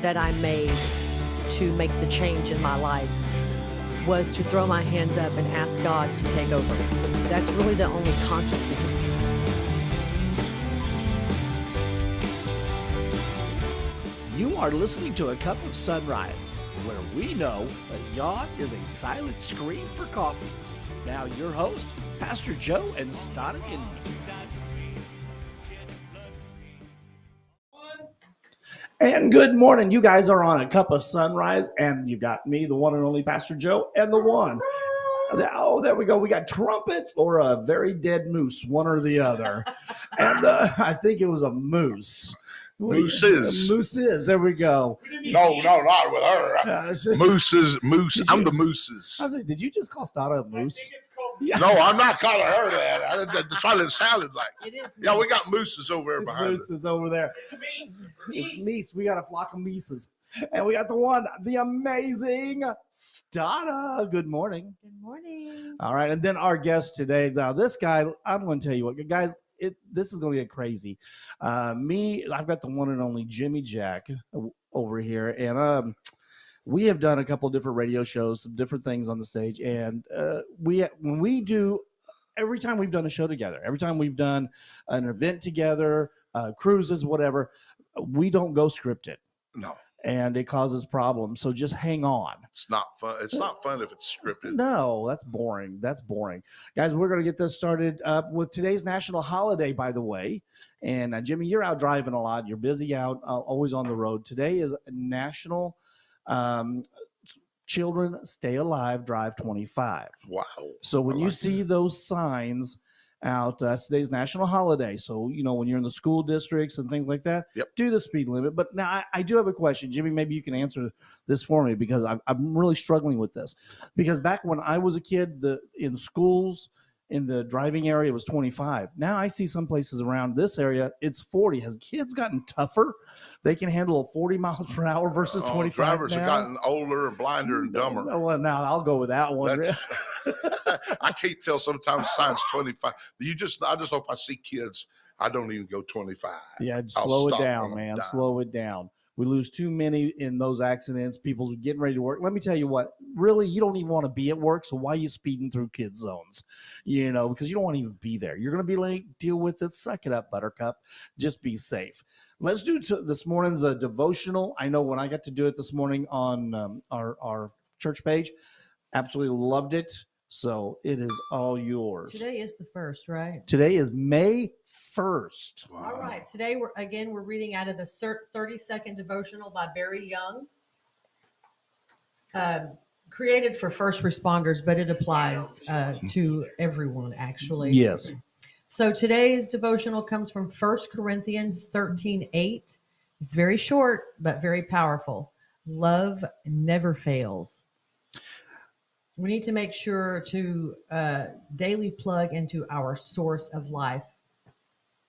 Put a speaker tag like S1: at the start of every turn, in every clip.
S1: That I made to make the change in my life was to throw my hands up and ask God to take over. That's really the only conscious decision.
S2: You are listening to A Cup of SonRise, where we know a yawn is a silent scream for coffee. Now your host, Pastor Joe and Stada Indy. And good morning. You guys are on A Cup of SonRise, and you got me, the one and only Pastor Joe, and the one. Oh, there we go. We got trumpets or a very dead moose, one or the other. And I think it was a moose. Mooses. There we go.
S3: No, not with her. Mooses. I'm the mooses.
S2: I was like, did you just call Stada a moose?
S3: Yeah. No, I'm not calling her that. That's what it sounded like.
S1: It is.
S3: Yeah, we got mooses over there behind us.
S2: Mooses over there. It's meese. We got a flock of meeses. And we got the amazing Stada. Good morning.
S1: Good morning.
S2: All right. And then our guest today. Now, this guy, I'm going to tell you what, guys, this is going to get crazy. I've got the one and only Jimmy Jack over here. And we have done a couple of different radio shows, some different things on the stage. And every time we've done a show together, every time we've done an event together, cruises, whatever, we don't go scripted.
S3: No.
S2: And it causes problems. So just hang on.
S3: It's not fun. It's not fun if it's scripted.
S2: No, that's boring. Guys, we're going to get this started with today's national holiday, by the way. And Jimmy, you're out driving a lot. You're busy out, always on the road. Today is National Children Stay Alive Drive 25.
S3: Wow.
S2: So when you see those signs out, today's national holiday. So, when you're in the school districts and things like that, do the speed limit. But now I do have a question. Jimmy, maybe you can answer this for me because I'm really struggling with this. Because back when I was a kid, in schools, in the driving area, it was 25. Now I see some places around this area, it's 40. Has kids gotten tougher? They can handle a 40 miles per hour versus 25
S3: drivers
S2: now?
S3: have gotten older and blinder and dumber.
S2: Well, now I'll go with that one.
S3: I can't tell sometimes signs 25. I just know if I see kids, I don't even go 25.
S2: Yeah, slow it down, man. Slow it down. We lose too many in those accidents. People getting ready to work. Let me tell you what, really, you don't even want to be at work. So why are you speeding through kids' zones? Because you don't want to even be there. You're going to be late. Deal with it. Suck it up, Buttercup. Just be safe. Let's do this morning's devotional. I know when I got to do it this morning on our church page, absolutely loved it. So it is all yours.
S1: Today is the 1st, right?
S2: Today is May 1st.
S1: Wow. All right. Today, we're reading out of the 30-second devotional by Barry Young. Created for first responders, but it applies to everyone, actually.
S2: Yes.
S1: So today's devotional comes from 1 Corinthians 13:8. It's very short, but very powerful. Love never fails. We need to make sure to daily plug into our source of life.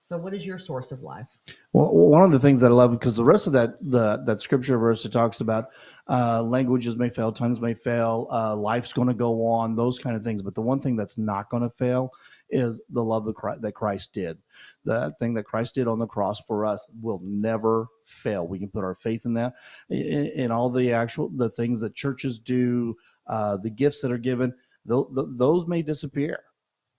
S1: So what is your source of life?
S2: Well, one of the things that I love, because the rest of that scripture verse, it talks about languages may fail, tongues may fail, life's going to go on, those kind of things. But the one thing that's not going to fail is the love that Christ did. That thing that Christ did on the cross for us will never fail. We can put our faith in that. In all the things that churches do, the gifts that are given, those may disappear,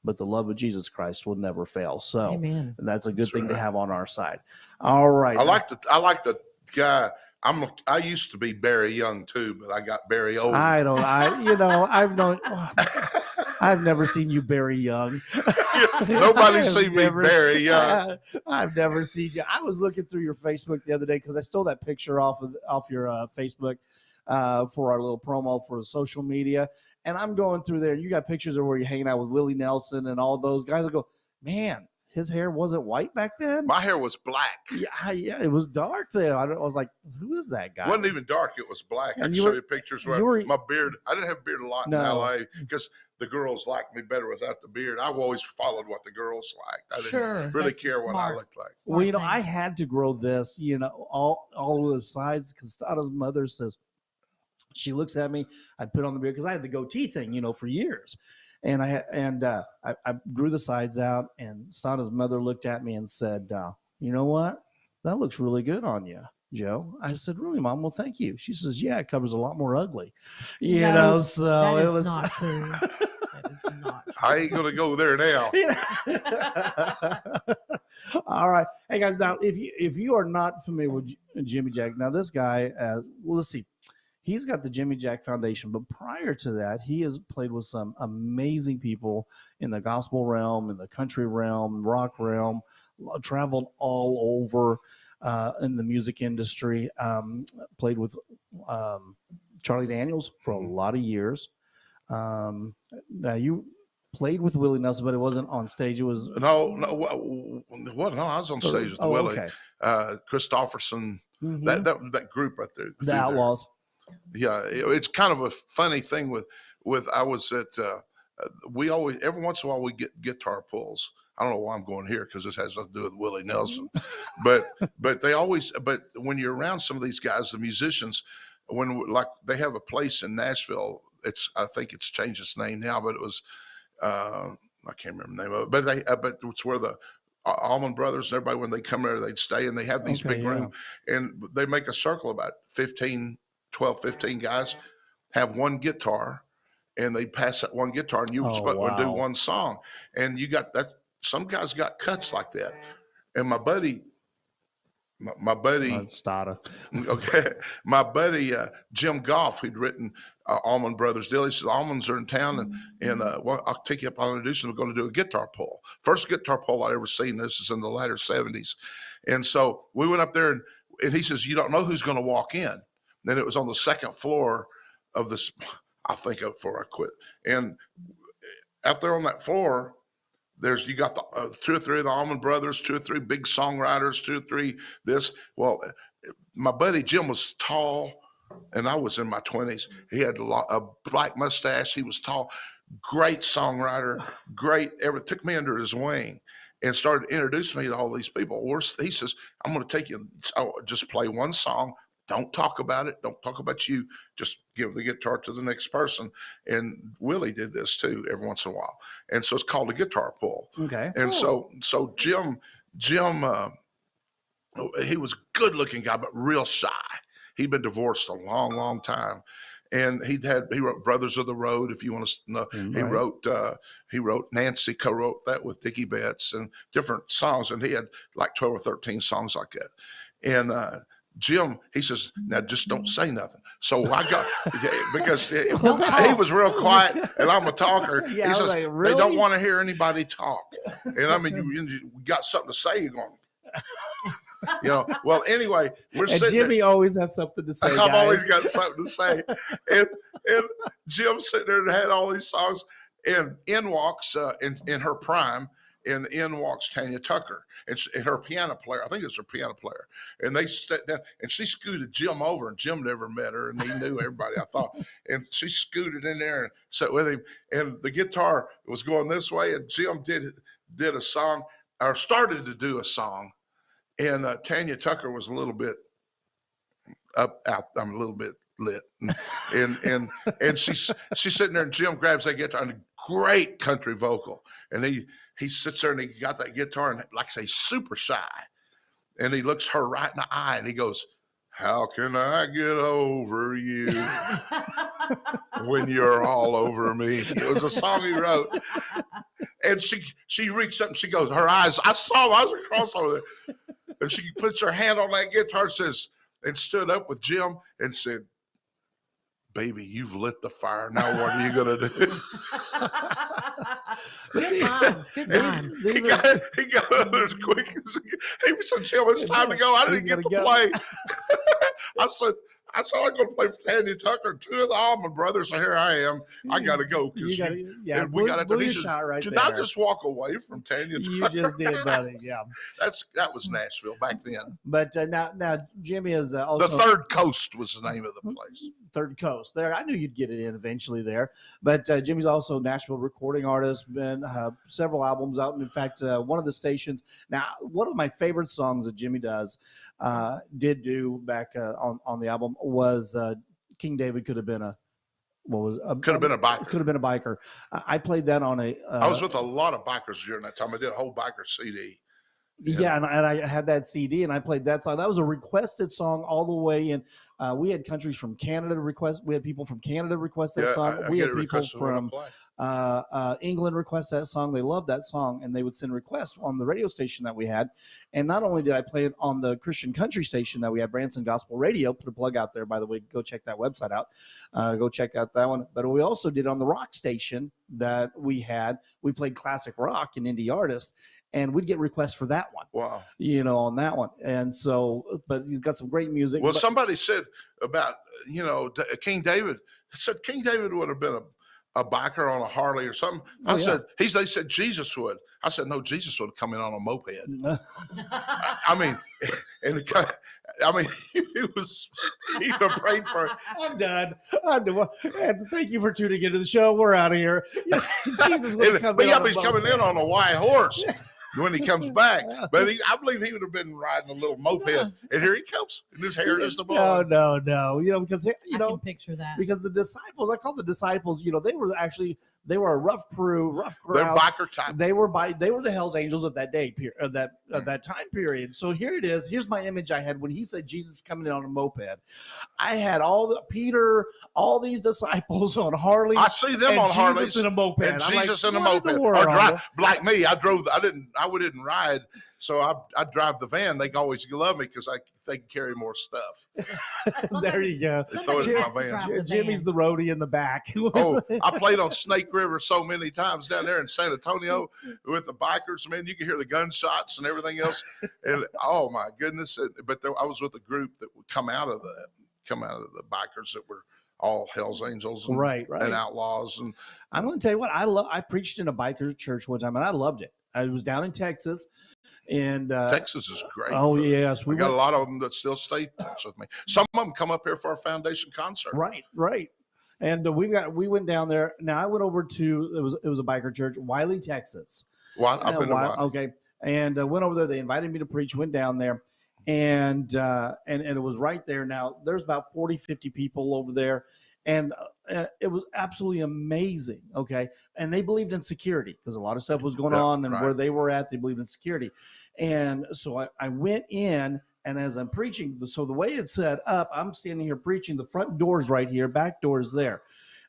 S2: but the love of Jesus Christ will never fail. So
S1: Amen.
S2: That's a good thing to have on our side. All right.
S3: I like the guy. I used to be Barry Young too, but I got Barry old.
S2: I've never seen you Barry Young.
S3: Nobody's seen me Barry Young.
S2: I've never seen you. I was looking through your Facebook the other day because I stole that picture off your Facebook for our little promo for social media. And I'm going through there. You got pictures of where you're hanging out with Willie Nelson and all those guys. I go, man, his hair wasn't white back then.
S3: My hair was black.
S2: Yeah, it was dark then. I was like, who is that guy?
S3: It wasn't even dark. It was black. I can show you pictures where my beard. I didn't have a beard a lot in LA because the girls liked me better without the beard. I've always followed what the girls liked. I didn't really care what I looked like.
S2: Well, I had to grow this, all of the sides because Stada's mother says, she looks at me, I'd put on the beard because I had the goatee thing, for years. And I grew the sides out, and Stana's mother looked at me and said, "You know what? That looks really good on you, Joe." I said, "Really, Mom? Well, thank you." She says, "Yeah, it covers a lot more ugly." So it was
S1: not true. That is not true.
S3: I ain't gonna go there now.
S2: All right, hey guys. Now, if you are not familiar with Jimmy Jack, now this guy, well, let's see. He's got the Jimmy Jack Foundation, but prior to that, he has played with some amazing people in the gospel realm, in the country realm, rock realm, traveled all over in the music industry, played with Charlie Daniels for a lot of years. Now, you played with Willie Nelson, but it wasn't on stage. It was...
S3: No, I was on stage with Willie. Okay. Christopherson, that group right there.
S2: The Outlaws.
S3: Yeah, it's kind of a funny thing with I was at we always every once in a while we get guitar pulls. I don't know why I'm going here because this has nothing to do with Willie Nelson, but when you're around some of these guys, the musicians, when like they have a place in Nashville, I think it's changed its name now, but it was I can't remember the name of it, but it's where the Allman Brothers and everybody, when they come there, they'd stay, and they have these big rooms, and they make a circle about 12, 15 guys, have one guitar, and they pass that one guitar, and you were supposed to do one song. And you got that. Some guys got cuts like that. And my buddy, okay, my buddy Jim Goff, who'd written Allman Brothers deal. He says, Allmans are in town, and well, I'll take you up. I'll introduce them. We're going to do a guitar pull. First guitar pull I'd ever seen. This is in the latter 70s. And so we went up there, and he says, you don't know who's going to walk in. Then it was on the second floor of this, I think before I quit. And out there on that floor, you got the 2 or 3 of the Allman Brothers, 2 or 3 big songwriters, 2 or 3 this. Well, my buddy Jim was tall, and I was in my 20s. He had a black mustache. He was tall, great songwriter, great. Took me under his wing and started introducing me to all these people. He says, I'm going to take you, just play one song. Don't talk about it. Don't talk about you. Just give the guitar to the next person. And Willie did this too every once in a while. And so it's called a guitar pull.
S2: Okay.
S3: And so Jim, he was a good looking guy, but real shy. He'd been divorced a long, long time. And he wrote Brothers of the Road, if you want to know. Right. He wrote Nancy, co-wrote that with Dickie Betts and different songs. And he had like 12 or 13 songs like that. And, Jim, he says, now just don't say nothing. So I got, because he was real quiet and I'm a talker.
S2: Yeah,
S3: he says,
S2: like, really?
S3: They don't want to hear anybody talk. And I mean, you got something to say, you're going, well, anyway,
S2: Jimmy always has something to say.
S3: I've always got something to say. And Jim's sitting there and had all these songs, and in walks, in her prime, and in walks Tanya Tucker, and her piano player. I think it's her piano player. And they sat down, and she scooted Jim over, and Jim never met her, and he knew everybody, I thought. And she scooted in there and sat with him, and the guitar was going this way, and Jim did a song, or started to do a song, and Tanya Tucker was a little bit I'm a little bit lit, and she's sitting there, and Jim grabs that guitar, and a great country vocal, and he sits there and he got that guitar, and like I say, super shy. And he looks her right in the eye and he goes, how can I get over you when you're all over me? It was a song he wrote. And she reached up and she goes, her eyes, I saw my eyes across over there. And she puts her hand on that guitar and stood up with Jim and said, baby, you've lit the fire. Now what are you going to do?
S1: Good times.
S3: He got up as quick as he said, Jim, it's time to go. I didn't get to play. I said, I'm going to play for Tanya Tucker, 2 of the Allman Brothers, so here I am. I got to go.
S2: We got a shot right there.
S3: Did I just walk away from Tanya Tucker?
S2: You just did, buddy. Yeah.
S3: That was Nashville back then.
S2: But now Jimmy is also...
S3: The Third Coast was the name of the place.
S2: Third Coast. There, I knew you'd get it in eventually there. But Jimmy's also a Nashville recording artist, been several albums out. And in fact, one of the stations... Now, one of my favorite songs that Jimmy did do back on the album was King David Could Have Been a what was
S3: could have been a biker.
S2: Could have been a biker. I played that on a.
S3: I was with a lot of bikers during that time. I did a whole biker CD.
S2: Yeah, and I had that CD, and I played that song. That was a requested song all the way in. We had countries from Canada request. We had people from Canada request that song. We had people from England request that song. They loved that song, and they would send requests on the radio station that we had. And not only did I play it on the Christian country station that we had, Branson Gospel Radio. Put a plug out there, by the way. Go check that website out. Go check out that one. But we also did on the rock station that we had. We played classic rock and indie artists. And we'd get requests for that one.
S3: Wow.
S2: On that one. And so, but he's got some great music.
S3: Well, somebody said about, King David. Said King David would have been a biker on a Harley or something. They said Jesus would. I said, no, Jesus would come in on a moped. He prayed for it.
S2: I'm done. And thank you for tuning into the show. We're out of here. Jesus would come in.
S3: He's coming in on a white horse. When he comes back, but I believe he would have been riding a little moped, and here he comes, and his hair is the ball.
S2: No, because I can
S1: picture that,
S2: because the disciples, I call the disciples, they were a rough crew, rough crowd.
S3: They're biker type.
S2: They were the Hell's Angels of that day, of that time period. So here it is. Here's my image I had when he said Jesus coming in on a moped. I had Peter, all these disciples on Harleys.
S3: I see them on Harleys.
S2: Jesus in a moped.
S3: And Jesus in a moped. Like me, I didn't ride, so I drive the van. They always love me because they can carry more stuff.
S2: There you go.
S3: They throw it in my van.
S2: Jimmy's the roadie in the back.
S3: I played on Snake River so many times down there in San Antonio with the bikers. Man, you can hear the gunshots and everything else. And oh my goodness! But I was with a group that would come out of the bikers that were all Hell's Angels and, and outlaws. And
S2: I'm going to tell you what, I preached in a biker church one time, and I loved it. I was down in Texas, and
S3: Texas is great.
S2: Oh yes,
S3: we got a lot of them that still stay in touch with me. Some of them come up here for our foundation concert.
S2: Right. And we went down there. Now I went over to it was a biker church, Wiley, Texas.
S3: I've been to Wiley.
S2: Okay, and went over there. They invited me to preach. Went down there, and it was right there. Now there's about 40, 50 people over there. And it was absolutely amazing, okay? And they believed in security because a lot of stuff was going on, and where they were at, they believed in security. And so I went in, and as I'm preaching, so the way it's set up, I'm standing here preaching. The front door's right here, back door's there.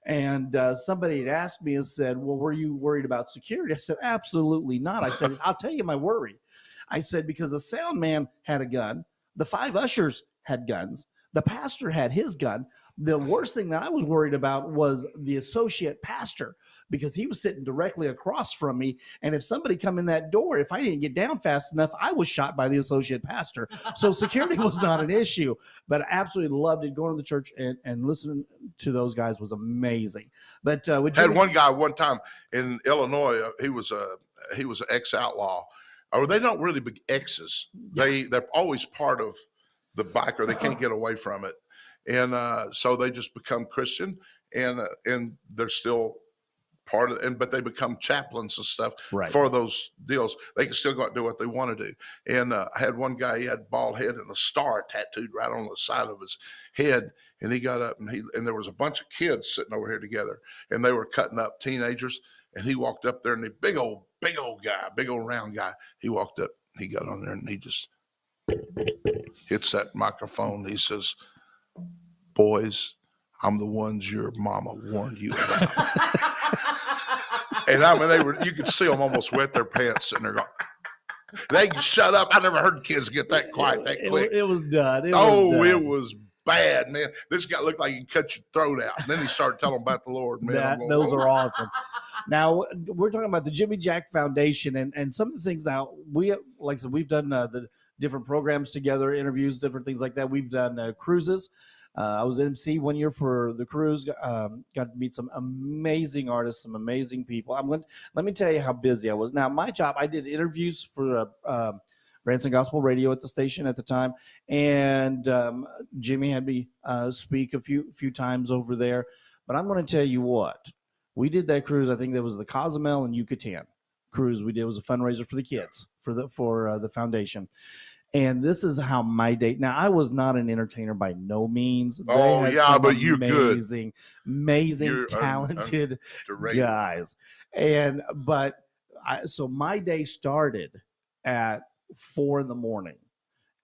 S2: And somebody had asked me and said, well, were you worried about security? I said, absolutely not. I said, I'll tell you my worry. I said, because the sound man had a gun. The 5 ushers had guns. The pastor had his gun. The worst thing that I was worried about was the associate pastor, because he was sitting directly across from me. And if somebody come in that door, if I didn't get down fast enough, I was shot by the associate pastor. So security was not an issue, but I absolutely loved it. Going to the church and listening to those guys was amazing. But
S3: had one guy one time in Illinois. He was an ex-outlaw. Or they don't really be exes. They're always part of the biker. They can't get away from it. And so they just become Christian, and they're still part of it, but they become chaplains and stuff for those deals. They can still go out and do what they want to do. And I had one guy, he had bald head and a star tattooed right on the side of his head. And he got up and there was a bunch of kids sitting over here together, and they were cutting up teenagers. And he walked up there, and the big old guy, big old round guy, he walked up, he got on there, and he just hits that microphone. He says, boys, I'm the ones your mama warned you about. And I mean, you could see them almost wet their pants sitting there going, they can shut up. I never heard kids get that quiet that quick.
S2: It was done.
S3: It was bad, man. This guy looked like he could cut your throat out. And then he started telling about the Lord, man.
S2: Those are awesome. Now, we're talking about the Jimmy Jack Foundation and some of the things now. Like I said, we've done the different programs together, interviews, different things like that. We've done cruises. I was MC one year for the cruise. Got to meet some amazing artists, some amazing people. Let me tell you how busy I was. Now, my job, I did interviews for Branson Gospel Radio at the station at the time, and Jimmy had me speak a few times over there. But I'm going to tell you what, we did that cruise. I think that was the Cozumel and Yucatan cruise we did. It was a fundraiser for the kids for the foundation. And this is how my day. Now, I was not an entertainer by no means.
S3: Oh yeah, but you're
S2: amazing,
S3: good.
S2: Amazing, you're talented guys. So my day started at 4 a.m.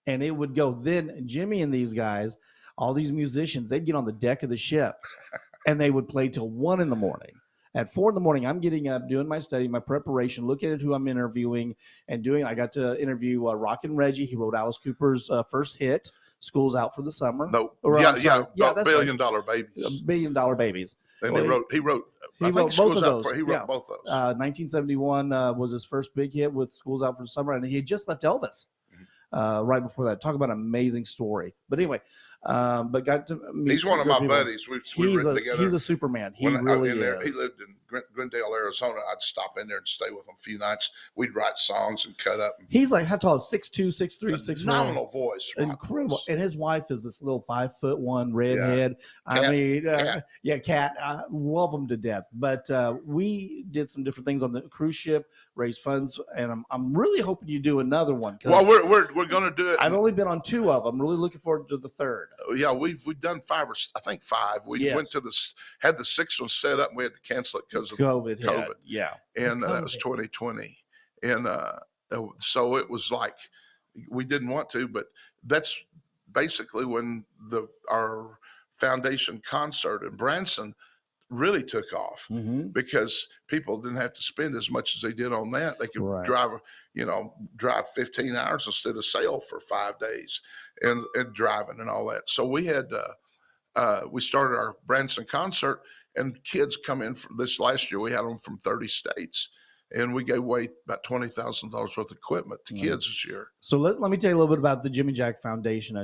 S2: and it would go. Then Jimmy and these guys, all these musicians, they'd get on the deck of the ship and they would play till 1 a.m. At 4 a.m, I'm getting up, doing my study, my preparation, looking at who I'm interviewing and doing. I got to interview Rockin' Reggie. He wrote Alice Cooper's first hit, "School's Out for the Summer."
S3: No, that's $1 Billion Babies.
S2: $1 Billion Babies.
S3: And he wrote
S2: both of those.
S3: He wrote both of those.
S2: 1971 was his first big hit with "School's Out for the Summer," and he had just left Elvis. Right before that. Talk about an amazing story. But anyway, but got to meet.
S3: He's one of my buddies. We've written together.
S2: He's a Superman. He really is.
S3: He lived in Glendale, Arizona. I'd stop in there and stay with him a few nights. We'd write songs and cut up.
S2: He's like, how tall is 6'2", 6'3", 6'4"?
S3: Phenomenal voice.
S2: Incredible. And his wife is this little 5'1" redhead. Cat. I love him to death. But we did some different things on the cruise ship, raise funds, and I'm really hoping you do another one.
S3: Well, we're going to do it.
S2: I've only been on 2 of them. I'm really looking forward to the third.
S3: Yeah, we've done 5 or I think 5. We went to had the 6th one set up and we had to cancel it because of COVID.
S2: Yeah.
S3: And that was 2020. And so it was like we didn't want to, but that's basically when our foundation concert in Branson really took off because people didn't have to spend as much as they did on that. They could drive 15 hours instead of sail for 5 days and driving and all that. So we had we started our Branson concert, and kids come in from this last year. We had them from 30 states, and we gave away about $20,000 worth of equipment to kids this year.
S2: So let me tell you a little bit about the Jimmy Jack Foundation.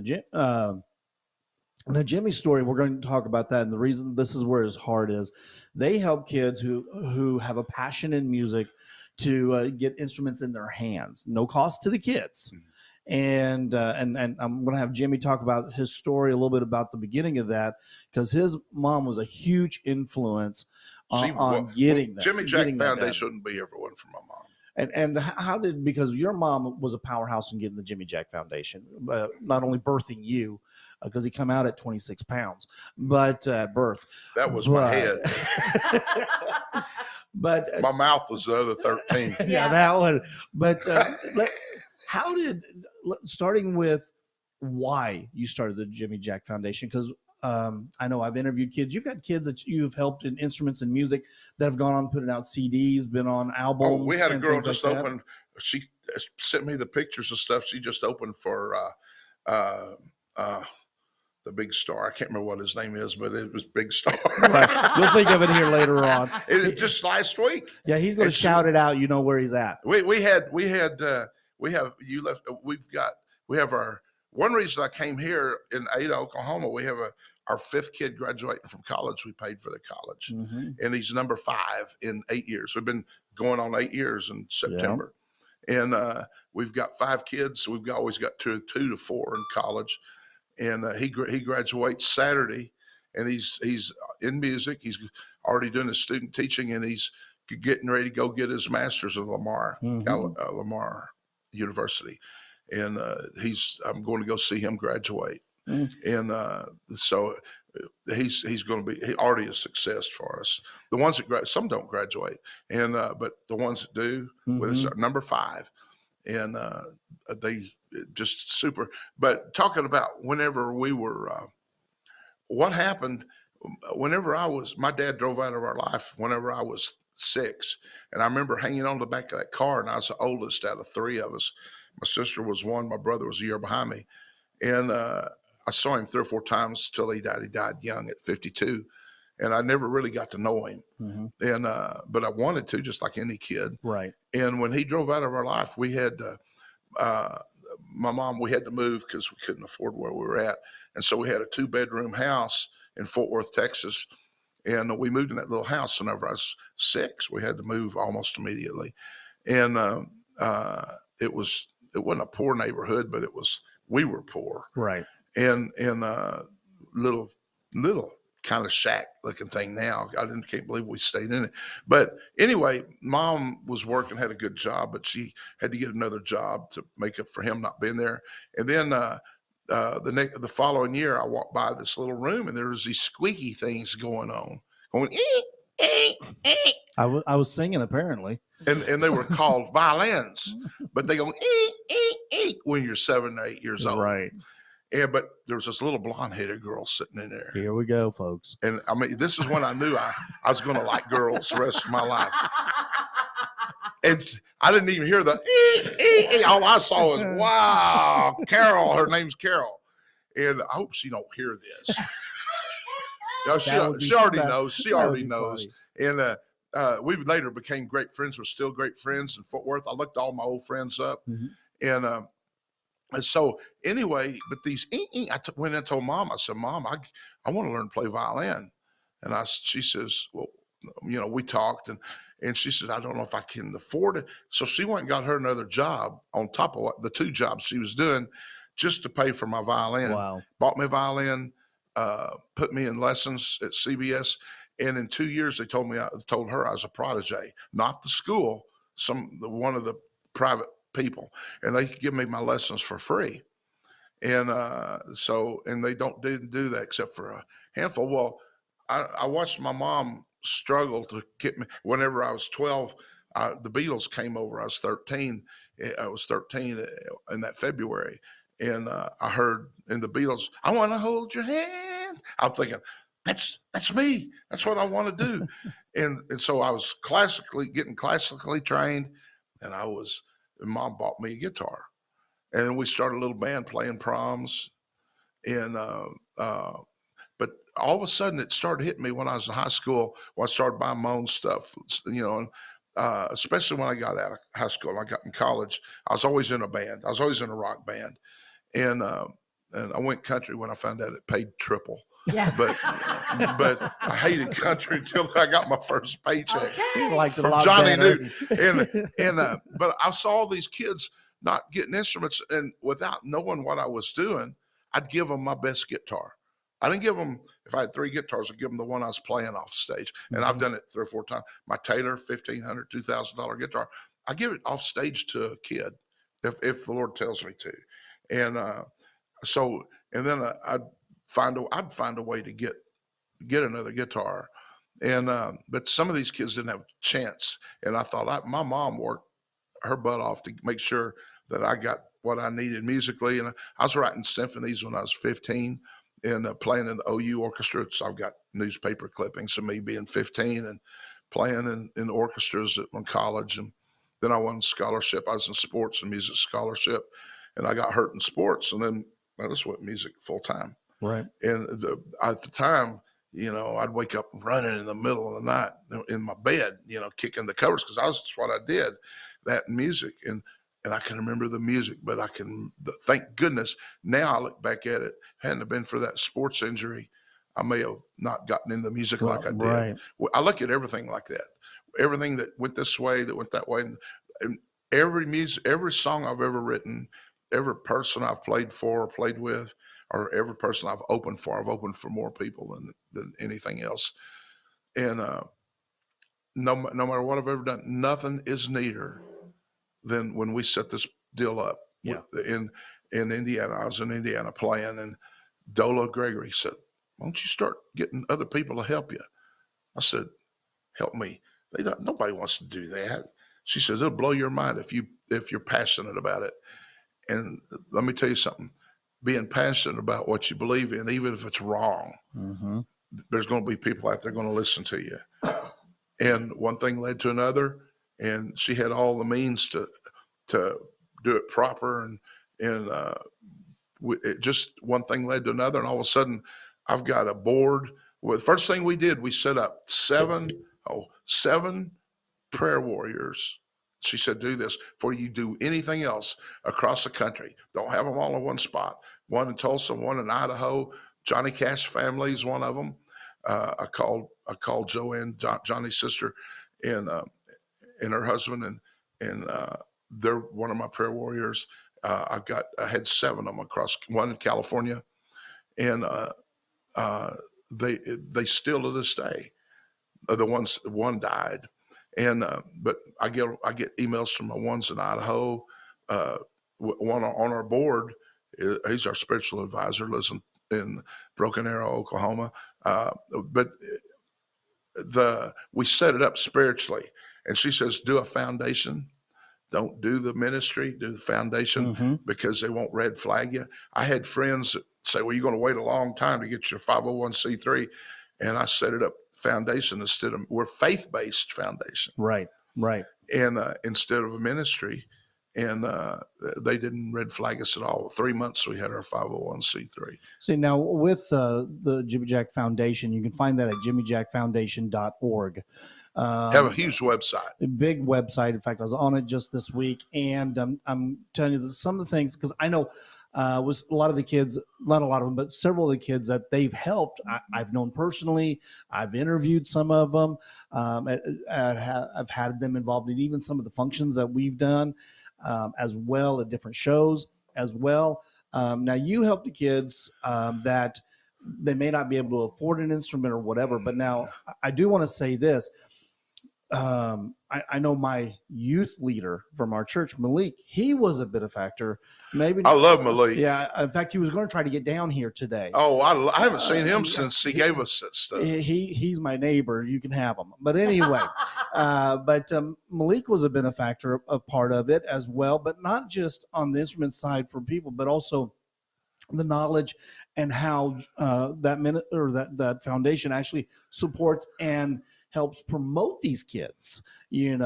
S2: Now, Jimmy's story, we're going to talk about that. And the reason this is where his heart is, they help kids who have a passion in music to get instruments in their hands, no cost to the kids. And I'm going to have Jimmy talk about his story a little bit about the beginning of that, because his mom was a huge influence on getting that.
S3: Jimmy Jack Foundation wouldn't be here if it wasn't for my mom.
S2: And how did, because your mom was a powerhouse in getting the Jimmy Jack Foundation, not only birthing you, because he come out at 26 pounds, but birth.
S3: That was my head.
S2: But
S3: my mouth was the other 13.
S2: Yeah, that one. But how did, starting with why you started the Jimmy Jack Foundation? Because I know I've interviewed kids. You've got kids that you've helped in instruments and music that have gone on putting out CDs, been on albums.
S3: Oh, we had a girl just open. She sent me the pictures of stuff. She just opened for the big star. I can't remember what his name is, but it was Big Star.
S2: Right. You'll think of it here later on.
S3: It just last week.
S2: Yeah, he's going to shout it out. You know where he's at.
S3: We have our, one reason I came here in Ada, Oklahoma, we have our 5th kid graduating from college. We paid for the college, and he's number 5 in 8 years. We've been going on 8 years in September, and we've got 5 kids. So we've always got 2 to 4 in college, and he graduates Saturday, and he's in music. He's already doing his student teaching, and he's getting ready to go get his master's at Lamar University. And I'm going to go see him graduate. And so he's going to be already a success for us. The ones that some don't graduate, and but the ones that do, with us, number 5, and they just super. But talking about whenever we were, what happened whenever my dad drove out of our life whenever I was 6, and I remember hanging on the back of that car, and I was the oldest out of 3 of us. My sister was 1. My brother was a year behind me. And I saw him 3 or 4 times till he died. He died young at 52. And I never really got to know him. And but I wanted to, just like any kid.
S2: Right.
S3: And when he drove out of our life, we had my mom, we had to move because we couldn't afford where we were at. And so we had a 2-bedroom house in Fort Worth, Texas. And we moved in that little house whenever I was 6. We had to move almost immediately. And it wasn't a poor neighborhood, but we were poor.
S2: Right.
S3: And little kind of shack looking thing now. Can't believe we stayed in it. But anyway, Mom was working, had a good job, but she had to get another job to make up for him not being there. And then the following year, I walked by this little room, and there was these squeaky things going on, going eek, eek, eek.
S2: I was singing apparently,
S3: and they were called violins, but they go eek, eek, eek when you're 7 or 8 years old,
S2: right?
S3: Yeah, but there was this little blonde-headed girl sitting in there.
S2: Here we go, folks.
S3: And I mean, this is when I knew I was going to like girls the rest of my life. And I didn't even hear the all I saw was, wow, Carol. Her name's Carol. And I hope she don't hear this. She already knows. She already knows. Funny. And we later became great friends. We're still great friends in Fort Worth. I looked all my old friends up. And so anyway, but these, went and told Mom, I said, Mom, I want to learn to play violin. And she says, well, we talked and she said, I don't know if I can afford it. So she went and got her another job on top of the 2 jobs she was doing just to pay for my violin.
S2: Wow.
S3: Bought me a violin, put me in lessons at CBS. And in 2 years, they told her I was a protege, not the school, one of the private people, and they could give me my lessons for free. And and they didn't do that except for a handful. Well, I watched my mom struggle to get me. Whenever I was 12, the Beatles came over. I was 13. I was 13 in that February, and I heard in the Beatles, "I want to hold your hand." I'm thinking, that's me. That's what I want to do. and so I was getting classically trained, and Mom bought me a guitar, and we started a little band playing proms. And but all of a sudden, it started hitting me when I was in high school. When I started buying my own stuff, and especially when I got out of high school, I got in college. I was always in a band. I was always in a rock band, and I went country when I found out it paid triple.
S1: Yeah.
S3: But I hated country until I got my first paycheck
S2: from
S3: Johnny Newton. But I saw these kids not getting instruments, and without knowing what I was doing, I'd give them my best guitar. I didn't give them, if I had 3 guitars, I'd give them the one I was playing off stage. And I've done it 3 or 4 times. My Taylor $1,500, $2,000 guitar, I give it off stage to a kid if the Lord tells me to. And and then I'd find a way to get another guitar. And but some of these kids didn't have a chance. And I thought my mom worked her butt off to make sure that I got what I needed musically. And I was writing symphonies when I was 15 and playing in the OU orchestra. So I've got newspaper clippings of me being 15 and playing in orchestras in college. And then I won a scholarship. I was in sports and music scholarship, and I got hurt in sports. And then I just went music full time.
S2: Right.
S3: And at the time, I'd wake up running in the middle of the night in my bed, kicking the covers, because that's what I did, that music. And I can remember the music, but thank goodness, now I look back at it, if it hadn't been for that sports injury, I may have not gotten into music like I did.
S2: Right.
S3: I look at everything like that. Everything that went this way, that went that way. And every song I've ever written, every person I've played for or played with, or every person I've opened for more people than anything else. And no matter what I've ever done, nothing is neater than when we set this deal up.
S2: Yeah.
S3: In Indiana. I was in Indiana playing, and Dola Gregory said, "Why don't you start getting other people to help you?" I said, "Help me? Nobody wants to do that." She says, "It'll blow your mind if you're passionate about it." And let me tell you something. Being passionate about what you believe in, even if it's wrong, there's going to be people out there going to listen to you. And one thing led to another, and she had all the means to do it proper, and just one thing led to another, and all of a sudden, I've got a board. Well, the first thing we did, we set up seven prayer warriors. She said, "Do this before you do anything else across the country. Don't have them all in one spot. One in Tulsa, one in Idaho. Johnny Cash family is one of them." I called Joanne, Johnny's sister, and her husband, and they're one of my prayer warriors. I had 7 of them across, one in California, and they still to this day, one died, and but I get emails from the ones in Idaho. One on our board, he's our spiritual advisor, lives in Broken Arrow, Oklahoma. But we set it up spiritually, and she says, do a foundation. Don't do the ministry, do the foundation, because they won't red flag you. I had friends that say, well, you're going to wait a long time to get your 501c3. And I set it up foundation instead of, we're faith-based foundation.
S2: Right.
S3: And instead of a ministry. And they didn't red flag us at all. 3 months we had our 501c3.
S2: See, now with the Jimmy Jack Foundation, you can find that at jimmyjackfoundation.org.
S3: Have a huge website.
S2: A big website. In fact, I was on it just this week, and I'm telling you that some of the things, because I know was a lot of the kids, not a lot of them, but several of the kids that they've helped, I've known personally. I've interviewed some of them. I've had them involved in even some of the functions that we've done, as well, at different shows as well. Now, you help the kids that they may not be able to afford an instrument or whatever, but now I do want to say this. I know my youth leader from our church, Malik, he was a benefactor. Maybe
S3: I love Malik.
S2: Yeah. In fact, he was going to try to get down here today.
S3: Oh, I haven't seen him since he gave us that stuff.
S2: He's my neighbor. You can have him. But anyway, Malik was a benefactor of part of it as well, but not just on the instrument side for people, but also the knowledge and how that foundation actually supports and helps promote these kids, and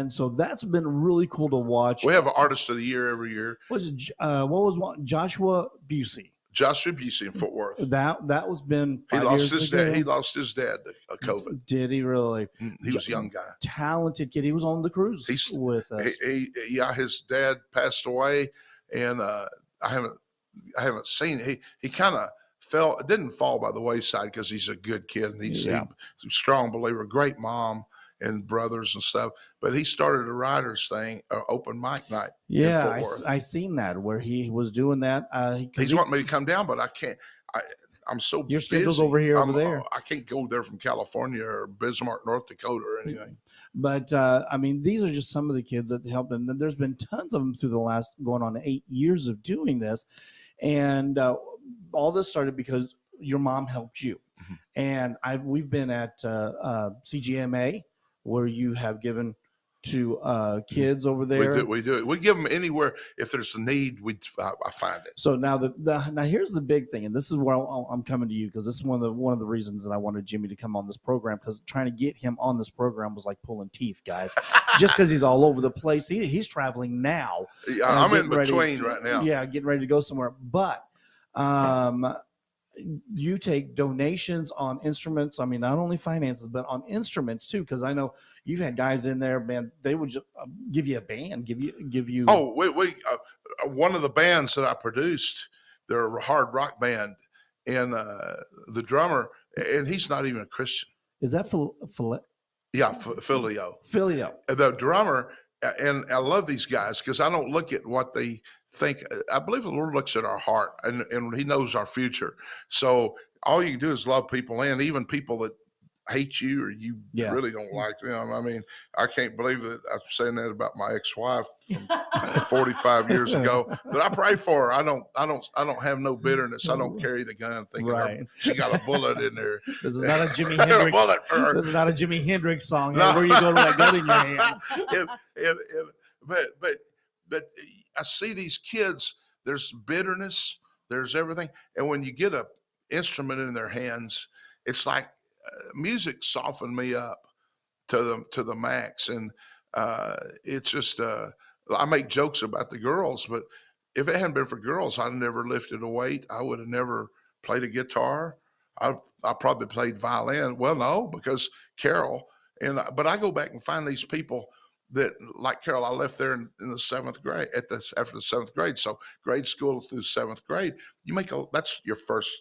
S2: so that's been really cool to watch.
S3: We have an artist of the year every year.
S2: What was one? Joshua Busey.
S3: Joshua Busey in Fort Worth.
S2: That was been 5
S3: he lost
S2: years
S3: his
S2: ago.
S3: dad. He lost his dad to COVID.
S2: Did he really?
S3: He was a young guy,
S2: talented kid. He was on the cruise with us.
S3: His dad passed away, and I haven't seen. He kind of didn't fall by the wayside because he's a good kid and he's a strong believer, great mom and brothers and stuff. But he started a writers thing, open mic night.
S2: Yeah, I seen that where he was doing that.
S3: He's wanting me to come down, but I can't. I'm so
S2: your schedule's
S3: busy.
S2: over there.
S3: I can't go there from California or Bismarck, North Dakota, or anything.
S2: But these are just some of the kids that helped, and there's been tons of them through the last going on 8 years of doing this, and all this started because your mom helped you, and we've been at CGMA where you have given to kids over there.
S3: We do it. We give them anywhere. If there's a need, I find it.
S2: So now now here's the big thing, and this is where I'm coming to you, because this is one of the reasons that I wanted Jimmy to come on this program, because trying to get him on this program was like pulling teeth, guys. Just because he's all over the place. He's traveling now.
S3: Yeah, I'm in between right now.
S2: Yeah, getting ready to go somewhere. But you take donations on instruments. I mean, not only finances, but on instruments too. Because I know you've had guys in there, man. They would just give you a band, give you.
S3: Oh, we one of the bands that I produced, they're a hard rock band, and the drummer, and he's not even a Christian.
S2: Is that
S3: Yeah, Filio.
S2: Filio.
S3: The drummer, and I love these guys because I don't look at what they think. I believe the Lord looks at our heart, and He knows our future. So all you can do is love people, and even people that hate you or you really don't like them. I mean, I can't believe that I'm saying that about my ex-wife from 45 years ago, but I pray for her. I don't have no bitterness. I don't carry the gun thinking she got a bullet in there.
S2: This is not a Jimi Hendrix.
S3: Bullet for her.
S2: This is not a Jimi Hendrix song. No. Where you go to that gun in your hand.
S3: But I see these kids. There's bitterness. There's everything, and when you get a instrument in their hands, it's like music softened me up to the max, and it's just I make jokes about the girls, but if it hadn't been for girls, I'd never lifted a weight. I would have never played a guitar. I probably played violin. Well, no, because Carol, but I go back and find these people that, like Carol, I left there in the 7th grade after the 7th grade. So grade school through 7th grade, that's your first.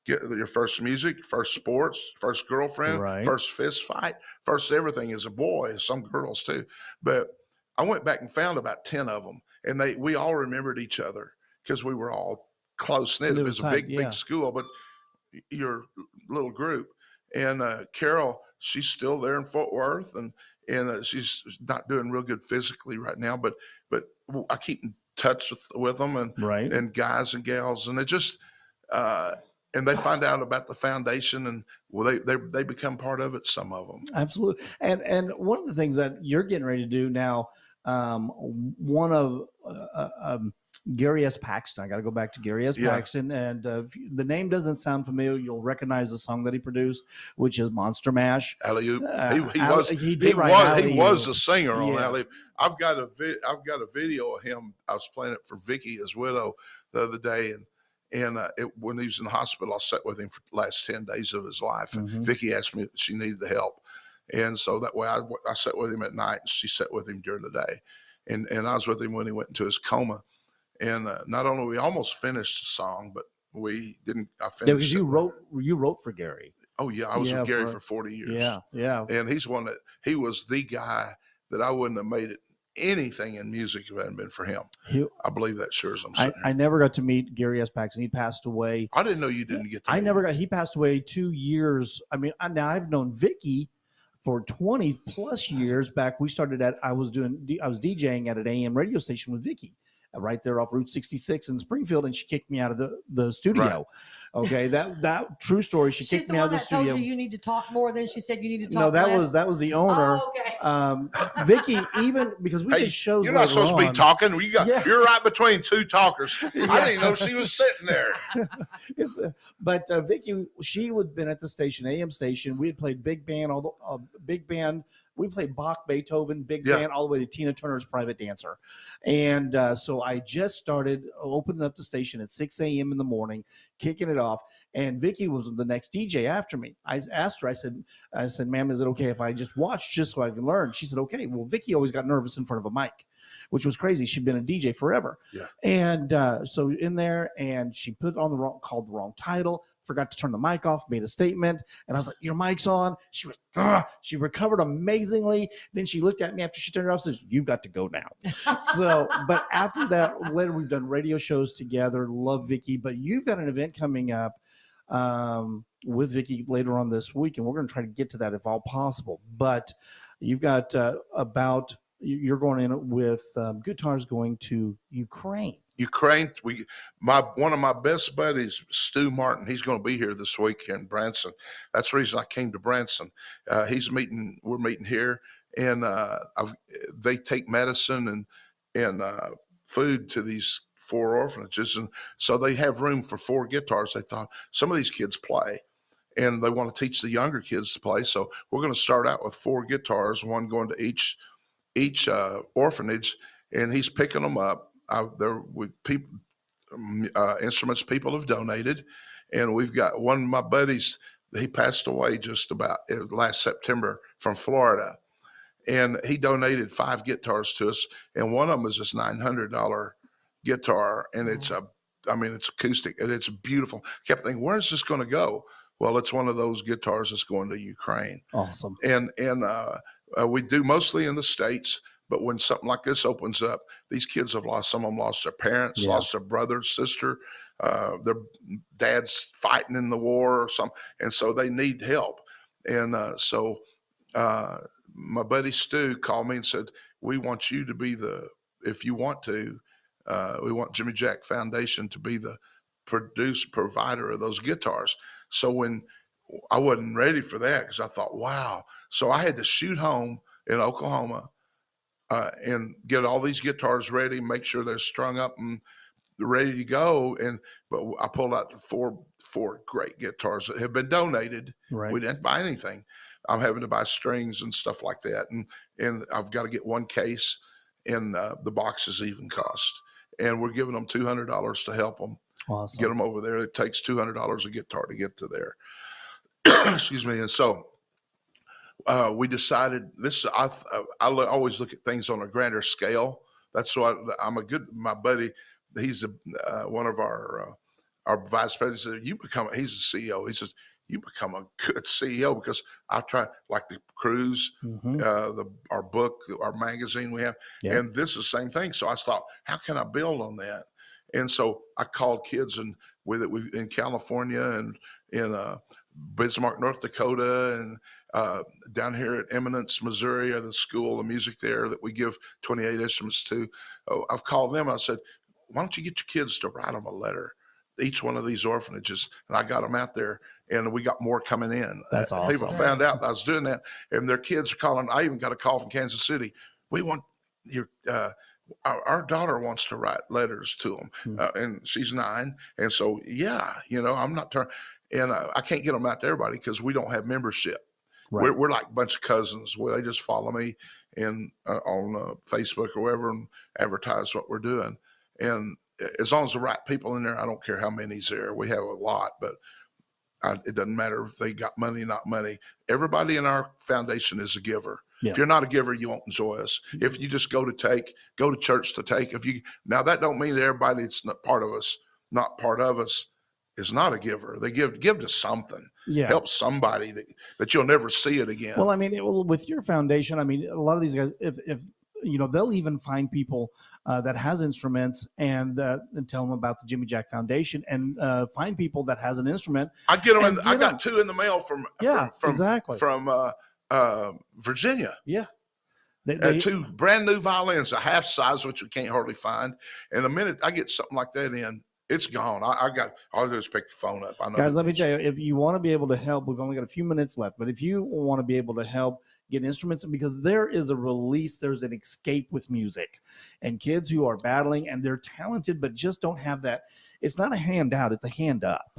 S3: Get your first music, first sports, first girlfriend, first fist fight, first everything as a boy, some girls too. But I went back and found about 10 of them, and we all remembered each other because we were all close knit. It was a big school, but your little group. And Carol, she's still there in Fort Worth, and she's not doing real good physically right now, but I keep in touch with them, and guys and gals, and it just and they find out about the foundation, and they become part of it. Some of them,
S2: absolutely. And one of the things that you're getting ready to do now, one of Gary S. Paxton. I got to go back to Gary S. Paxton, and if the name doesn't sound familiar, you'll recognize the song that he produced, which is Monster Mash.
S3: Alley-oop. He was a singer on Alley-oop. I've got a video of him. I was playing it for Vicky, his widow, the other day, and when he was in the hospital, I sat with him for the last 10 days of his life. And Vicky asked me if she needed the help, and so that way I sat with him at night, and she sat with him during the day, and I was with him when he went into his coma. And not only we almost finished the song, but we didn't. I finished.
S2: Yeah, because you wrote for Gary.
S3: Oh yeah, I was with Gary for 40 years.
S2: Yeah.
S3: And he was the guy that I wouldn't have made it anything in music if it hadn't been for him. I believe that sure as I'm sitting here.
S2: I never got to meet Gary S. Paxton. He passed away.
S3: I didn't know you didn't get to.
S2: He passed away 2 years. I mean, now I've known Vicky for 20 plus years. Back we started I was DJing at an AM radio station with Vicky, right there off Route 66 in Springfield, and she kicked me out of the studio. Right. Okay, that true story. She's kicked me out of the studio.
S1: Told you need to talk more than she said you need to talk.
S2: No, that was the owner.
S1: Oh, okay.
S2: Vicky, even because we did shows.
S3: You're not supposed to be talking. You're right between two talkers. I didn't even know she was sitting there.
S2: But Vicky, she would have been at the station, AM station. We had played big band, big band. We played Bach, Beethoven, big band, all the way to Tina Turner's Private Dancer. And so I just started opening up the station at 6 a.m. in the morning, kicking it off. And Vicky was the next DJ after me. I asked her, I said, ma'am, is it okay if I just watch just so I can learn? She said, okay. Well, Vicky always got nervous in front of a mic, which was crazy. She'd been a DJ forever. Yeah. And so in there, and she called the wrong title, forgot to turn the mic off, made a statement. And I was like, your mic's on. She recovered amazingly. Then she looked at me after she turned it off and says, you've got to go now. So, but after that, later we've done radio shows together. Love Vicky. But you've got an event coming up with Vicky later on this week, and we're going to try to get to that if all possible. But you've got you're going in with guitars going to Ukraine.
S3: One of my best buddies, Stu Martin, he's going to be here this week in Branson. That's the reason I came to Branson. We're meeting here, and they take medicine and food to these 4 orphanages, and so they have room for 4 guitars. They thought some of these kids play, and they want to teach the younger kids to play. So we're going to start out with 4 guitars, one going to each orphanage, and he's picking them up. Instruments people have donated, and we've got one of my buddies. He passed away just about last September from Florida, and he donated 5 guitars to us, and one of them is this $900 guitar, and it's acoustic and it's beautiful. I kept thinking, where's this going to go? Well, it's one of those guitars that's going to Ukraine.
S2: Awesome.
S3: And we do mostly in the States. But when something like this opens up, these kids some of them lost their parents, lost their brother, sister, their dad's fighting in the war or something. And so they need help. And so my buddy Stu called me and said, we want you to be if you want to, we want Jimmy Jack Foundation to be the provider of those guitars. So when I wasn't ready for that, because I thought, wow. So I had to shoot home in Oklahoma, and get all these guitars ready, make sure they're strung up and ready to go. But I pulled out the four great guitars that have been donated. Right. We didn't buy anything. I'm having to buy strings and stuff like that. And I've got to get one case, and the boxes even cost. And we're giving them $200 to help them.
S2: Awesome.
S3: Get them over there. It takes $200 a guitar to get to there. Excuse me. And so we decided this. I always look at things on a grander scale. That's why my buddy. He's one of our vice presidents. He's a CEO. He says, you become a good CEO, because I try, like the cruise, our book, our magazine we have, and this is the same thing. So I thought, how can I build on that? And so I called kids in California in Bismarck, North Dakota, and down here at Eminence, Missouri, the school of music there that we give 28 instruments to. I've called them. I said, why don't you get your kids to write them a letter? Each one of these orphanages, and I got them out there, and we got more coming in.
S2: That's awesome.
S3: People found out I was doing that, and their kids are calling. I even got a call from Kansas City. We want your our daughter wants to write letters to them, and she's 9, and so I'm not turning, and I can't get them out to everybody because we don't have membership. Right. We're like a bunch of cousins. Well, they just follow me on Facebook or wherever and advertise what we're doing, and as long as the right people in there, I don't care how many's there. We have a lot, but it doesn't matter if they got money, not money. Everybody in our foundation is a giver. Yeah. If you're not a giver, you won't enjoy us. If you just go to church to take. Now that don't mean that everybody that's not part of us is not a giver. They give to something. Yeah. Help somebody that you'll never see it again.
S2: Well, I mean, with your foundation, I mean, a lot of these guys, if they'll even find people that has instruments and tell them about the Jimmy Jack Foundation, and find people that has an instrument.
S3: I get them. I got 2 in the mail from Virginia.
S2: Yeah.
S3: They 2 brand new violins, a half size, which we can't hardly find. And the minute I get something like that in, it's gone. I'll just pick the phone up. I know.
S2: Guys, let me tell you, if you want to be able to help, we've only got a few minutes left, but if you want to be able to help get instruments, because there is a release, there's an escape with music, and kids who are battling and they're talented, but just don't have that. It's not a handout, it's a hand up.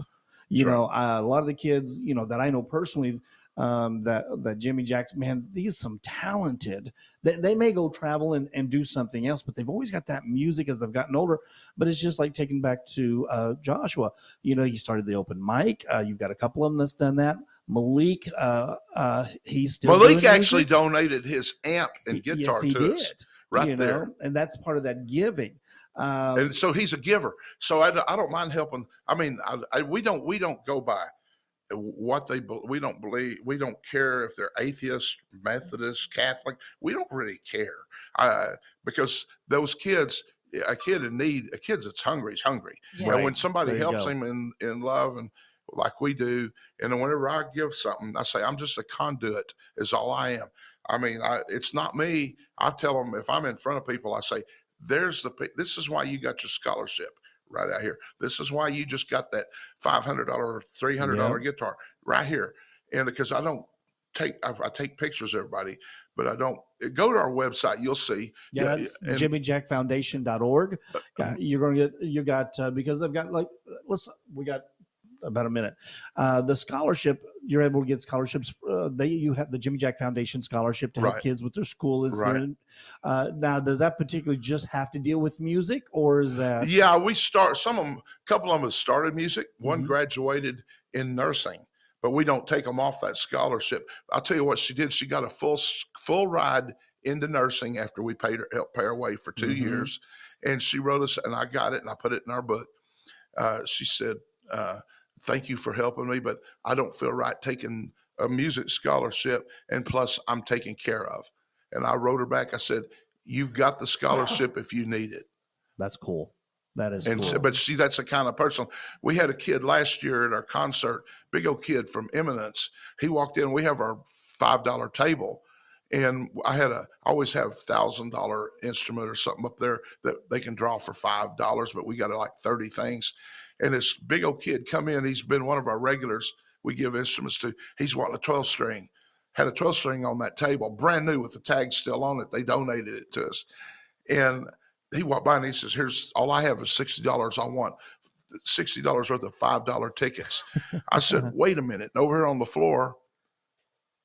S2: A lot of the kids, that I know personally, that Jimmy Jackson, man, these some talented. They may go travel and do something else, but they've always got that music as they've gotten older. But it's just like taking back to Joshua. He started the open mic. You've got a couple of them that's done that. Malik, he's still.
S3: Malik actually donated his amp and guitar to us. Right there,
S2: and that's part of that giving.
S3: And so he's a giver. So I don't mind helping. I mean, we don't go by what they believe. We don't believe. We don't care if they're atheist, Methodist, Catholic. We don't really care because those kids, a kid in need, a kid that's hungry is hungry. Yeah. And when somebody helps him in love and like we do, and then whenever I give something, I say I'm just a conduit. Is all I am. I mean, it's not me. I tell them if I'm in front of people, I say, this is why you got your scholarship right out here. This is why you just got that $500 or $300 guitar right here. And because I take pictures of everybody, but I don't go to our website. You'll see.
S2: Yeah, that's jimmyjackfoundation.org. You got because they've got we got about a minute. The scholarship, you're able to get scholarships. You have the Jimmy Jack Foundation scholarship to help kids with their school. Now, does that particularly just have to deal with music, or is that?
S3: Yeah, we start some of them. A couple of them have started music. One graduated in nursing, but we don't take them off that scholarship. I'll tell you what she did. She got a full ride into nursing after we helped pay her way for 2 years, and she wrote us, and I got it, and I put it in our book. She said, thank you for helping me, but I don't feel right taking a music scholarship, and plus I'm taken care of. And I wrote her back. I said, you've got the scholarship if you need it.
S2: That's cool. That is cool.
S3: But see, that's the kind of person. We had a kid last year at our concert, big old kid from Eminence. He walked in, we have our $5 table, and I always have $1,000 instrument or something up there that they can draw for $5, but we got like 30 things. And this big old kid come in. He's been one of our regulars we give instruments to. He's wanting a 12-string. Had a 12-string on that table, brand new with the tag still on it. They donated it to us. And he walked by and he says, here's all I have is $60. I want $60 worth of $5 tickets. I said, wait a minute. And over here on the floor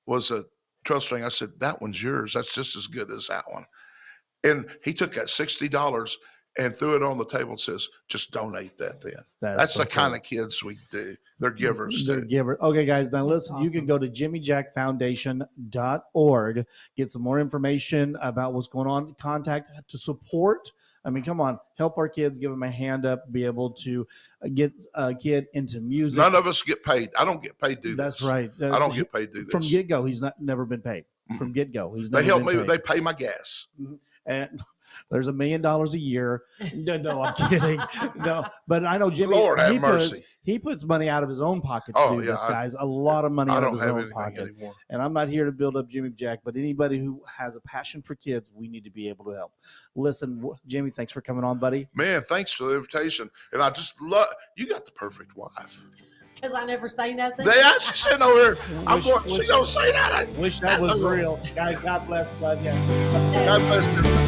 S3: was a 12-string. I said, that one's yours. That's just as good as that one. And he took that $60 and threw it on the table and says, just donate that then. That's so the kind of kids we do. They're givers.
S2: They're givers. Okay, guys, now listen, you can go to jimmyjackfoundation.org, get some more information about what's going on, contact to support. I mean, come on, help our kids, give them a hand up, be able to get a kid into music.
S3: None of us get paid. I don't get paid to do
S2: this. That's right.
S3: I don't get paid to do this.
S2: From get-go, he's never been paid. From get-go, he's never
S3: been paid.
S2: They help
S3: me. They pay my gas.
S2: And There's $1 million a year. No, I'm kidding. No, but I know Jimmy.
S3: Lord have mercy.
S2: He puts money out of his own pocket to do this, guys. A lot of money out of his own pocket.
S3: Anymore.
S2: And I'm not here to build up Jimmy Jack, but anybody who has a passion for kids, we need to be able to help. Listen, Jimmy, thanks for coming on, buddy.
S3: Man, thanks for the invitation. And I just love, you got the perfect wife.
S1: Because I never say nothing.
S3: She's sitting over here. She don't say nothing.
S2: Wish that was real. Guys, God bless. Love you.
S3: God bless you.